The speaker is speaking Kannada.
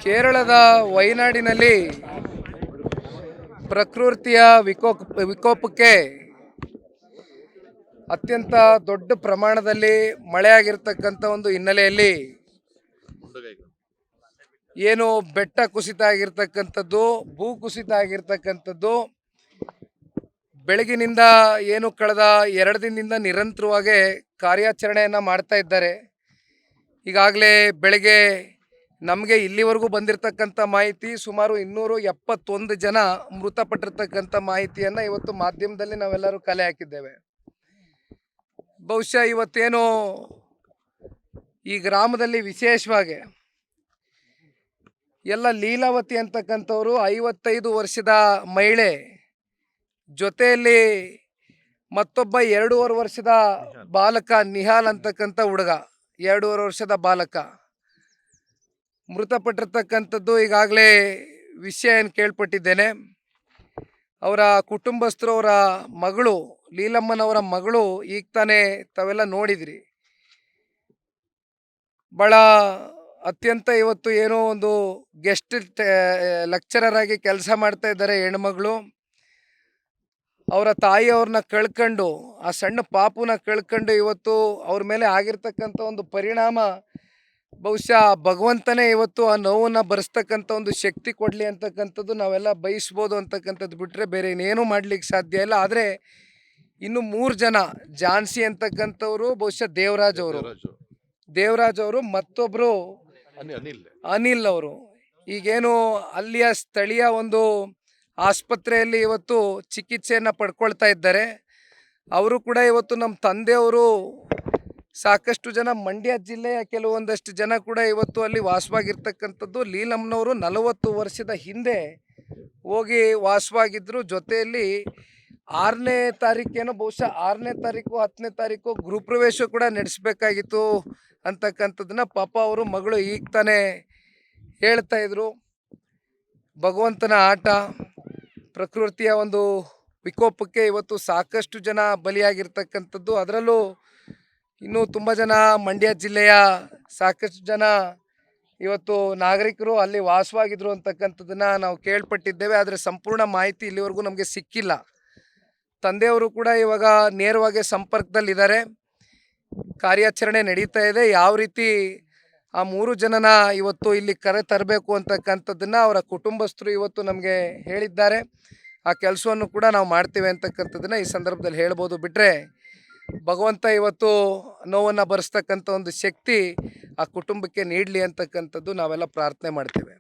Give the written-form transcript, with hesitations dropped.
ಕೇರಳದ ವಯನಾಡಿನಲ್ಲಿ ಪ್ರಕೃತಿಯ ವಿಕೋಪಕ್ಕೆ ಅತ್ಯಂತ ದೊಡ್ಡ ಪ್ರಮಾಣದಲ್ಲಿ ಮಳೆಯಾಗಿರ್ತಕ್ಕಂಥ ಒಂದು ಹಿನ್ನೆಲೆಯಲ್ಲಿ ಏನು ಬೆಟ್ಟ ಕುಸಿತ ಆಗಿರ್ತಕ್ಕಂಥದ್ದು, ಭೂ ಕುಸಿತ ಆಗಿರ್ತಕ್ಕಂಥದ್ದು, ಬೆಳಗಿನಿಂದ ಏನು ಕಳೆದ 2 ದಿನದಿಂದ ನಿರಂತರವಾಗಿ ಕಾರ್ಯಾಚರಣೆಯನ್ನು ಮಾಡ್ತಾ ಇದ್ದಾರೆ. ಈಗಾಗಲೇ ಬೆಳಗ್ಗೆ ನಮಗೆ ಇಲ್ಲಿವರೆಗೂ ಬಂದಿರತಕ್ಕಂಥ ಮಾಹಿತಿ ಸುಮಾರು 271 ಜನ ಮೃತಪಟ್ಟಿರ್ತಕ್ಕಂಥ ಮಾಹಿತಿಯನ್ನು ಇವತ್ತು ಮಾಧ್ಯಮದಲ್ಲಿ ನಾವೆಲ್ಲರೂ ಕಲೆ ಹಾಕಿದ್ದೇವೆ. ಬಹುಶಃ ಇವತ್ತೇನು ಈ ಗ್ರಾಮದಲ್ಲಿ ವಿಶೇಷವಾಗಿ ಎಲ್ಲ ಲೀಲಾವತಿ ಅಂತಕ್ಕಂಥವ್ರು 55 ವರ್ಷದ ಮಹಿಳೆ ಜೊತೆಯಲ್ಲಿ ಮತ್ತೊಬ್ಬ 2.5 ವರ್ಷದ ಬಾಲಕ ನಿಹಾಲ್ ಅಂತಕ್ಕಂಥ ಹುಡುಗ 2.5 ವರ್ಷದ ಬಾಲಕ ಮೃತಪಟ್ಟಿರ್ತಕ್ಕಂಥದ್ದು ಈಗಾಗಲೇ ವಿಷಯ ಏನು ಕೇಳ್ಪಟ್ಟಿದ್ದೇನೆ. ಅವರ ಕುಟುಂಬಸ್ಥರು, ಅವರ ಮಗಳು ಲೀಲಮ್ಮನವರ ಮಗಳು ಈಗ ತಾನೇ ತಾವೆಲ್ಲ ನೋಡಿದ್ರಿ. ಭಾಳ ಅತ್ಯಂತ ಇವತ್ತು ಏನೋ ಒಂದು ಗೆಸ್ಟ್ ಲೆಕ್ಚರರ್ ಆಗಿ ಕೆಲಸ ಮಾಡ್ತಾ ಇದ್ದಾರೆ ಹೆಣ್ಮಗಳು. ಅವರ ತಾಯಿಯವ್ರನ್ನ ಕಳ್ಕೊಂಡು, ಆ ಸಣ್ಣ ಪಾಪುನ ಕಳ್ಕೊಂಡು ಇವತ್ತು ಅವ್ರ ಮೇಲೆ ಆಗಿರ್ತಕ್ಕಂಥ ಒಂದು ಪರಿಣಾಮ ಬಹುಶಃ ಭಗವಂತನೇ ಇವತ್ತು ಆ ನೋವನ್ನು ಭರಿಸ್ತಕ್ಕಂಥ ಒಂದು ಶಕ್ತಿ ಕೊಡಲಿ ಅಂತಕ್ಕಂಥದ್ದು ನಾವೆಲ್ಲ ಬಯಸ್ಬೋದು ಅಂತಕ್ಕಂಥದ್ದು ಬಿಟ್ಟರೆ ಬೇರೆ ಇನ್ನೇನು ಮಾಡಲಿಕ್ಕೆ ಸಾಧ್ಯ ಇಲ್ಲ. ಆದರೆ ಇನ್ನು 3 ಜನ, ಜಾನ್ಸಿ ಅಂತಕ್ಕಂಥವ್ರು, ಬಹುಶಃ ದೇವರಾಜ್ ಅವರು ಮತ್ತೊಬ್ಬರು ಅನಿಲ್ ಅವರು, ಈಗೇನು ಅಲ್ಲಿಯ ಸ್ಥಳೀಯ ಒಂದು ಆಸ್ಪತ್ರೆಯಲ್ಲಿ ಇವತ್ತು ಚಿಕಿತ್ಸೆಯನ್ನು ಪಡ್ಕೊಳ್ತಾ ಇದ್ದಾರೆ. ಅವರು ಕೂಡ ಇವತ್ತು ನಮ್ಮ ತಂದೆಯವರು ಸಾಕಷ್ಟು ಜನ ಮಂಡ್ಯ ಜಿಲ್ಲೆಯ ಕೆಲವೊಂದಷ್ಟು ಜನ ಕೂಡ ಇವತ್ತು ಅಲ್ಲಿ ವಾಸವಾಗಿರ್ತಕ್ಕಂಥದ್ದು. ಲೀಲಮ್ಮನವರು 40 ವರ್ಷದ ಹಿಂದೆ ಹೋಗಿ ವಾಸವಾಗಿದ್ದರು. ಜೊತೆಯಲ್ಲಿ 6ನೇ ತಾರೀಕೇನೋ, ಬಹುಶಃ 6ನೇ ತಾರೀಕು 10ನೇ ತಾರೀಕು ಗೃಹಪ್ರವೇಶ ಕೂಡ ನಡೆಸಬೇಕಾಗಿತ್ತು ಅಂತಕ್ಕಂಥದ್ದನ್ನ ಪಾಪ ಅವರು ಮಗಳು ಈಗ ತಾನೇ ಹೇಳ್ತಾ ಇದ್ರು. ಭಗವಂತನ ಆಟ, ಪ್ರಕೃತಿಯ ಒಂದು ವಿಕೋಪಕ್ಕೆ ಇವತ್ತು ಸಾಕಷ್ಟು ಜನ ಬಲಿಯಾಗಿರ್ತಕ್ಕಂಥದ್ದು. ಅದರಲ್ಲೂ ಇನ್ನೂ ತುಂಬ ಜನ ಮಂಡ್ಯ ಜಿಲ್ಲೆಯ ಸಾಕಷ್ಟು ಜನ ಇವತ್ತು ನಾಗರಿಕರು ಅಲ್ಲಿ ವಾಸವಾಗಿದ್ರು ಅಂತಕ್ಕಂಥದ್ದನ್ನು ನಾವು ಕೇಳ್ಪಟ್ಟಿದ್ದೇವೆ. ಆದರೆ ಸಂಪೂರ್ಣ ಮಾಹಿತಿ ಇಲ್ಲಿವರೆಗೂ ನಮಗೆ ಸಿಕ್ಕಿಲ್ಲ. ತಂದೆಯವರು ಕೂಡ ಇವಾಗ ನೇರವಾಗಿ ಸಂಪರ್ಕದಲ್ಲಿದ್ದಾರೆ. ಕಾರ್ಯಾಚರಣೆ ನಡೀತಾ ಇದೆ. ಯಾವ ರೀತಿ ಆ 3 ಜನನ ಇವತ್ತು ಇಲ್ಲಿ ಕರೆ ತರಬೇಕು ಅಂತಕ್ಕಂಥದ್ದನ್ನು ಅವರ ಕುಟುಂಬಸ್ಥರು ಇವತ್ತು ನಮಗೆ ಹೇಳಿದ್ದಾರೆ. ಆ ಕೆಲಸವನ್ನು ಕೂಡ ನಾವು ಮಾಡ್ತೇವೆ ಅಂತಕ್ಕಂಥದ್ದನ್ನು ಈ ಸಂದರ್ಭದಲ್ಲಿ ಹೇಳ್ಬೋದು. ಬಿಟ್ಟರೆ ಭಗವಂತ ಇವತ್ತು ನೋವನ್ನು ಭರಿಸ್ತಕ್ಕಂಥ ಒಂದು ಶಕ್ತಿ ಆ ಕುಟುಂಬಕ್ಕೆ ನೀಡಲಿ ಅಂತಕ್ಕಂಥದ್ದು ನಾವೆಲ್ಲ ಪ್ರಾರ್ಥನೆ ಮಾಡ್ತೇವೆ.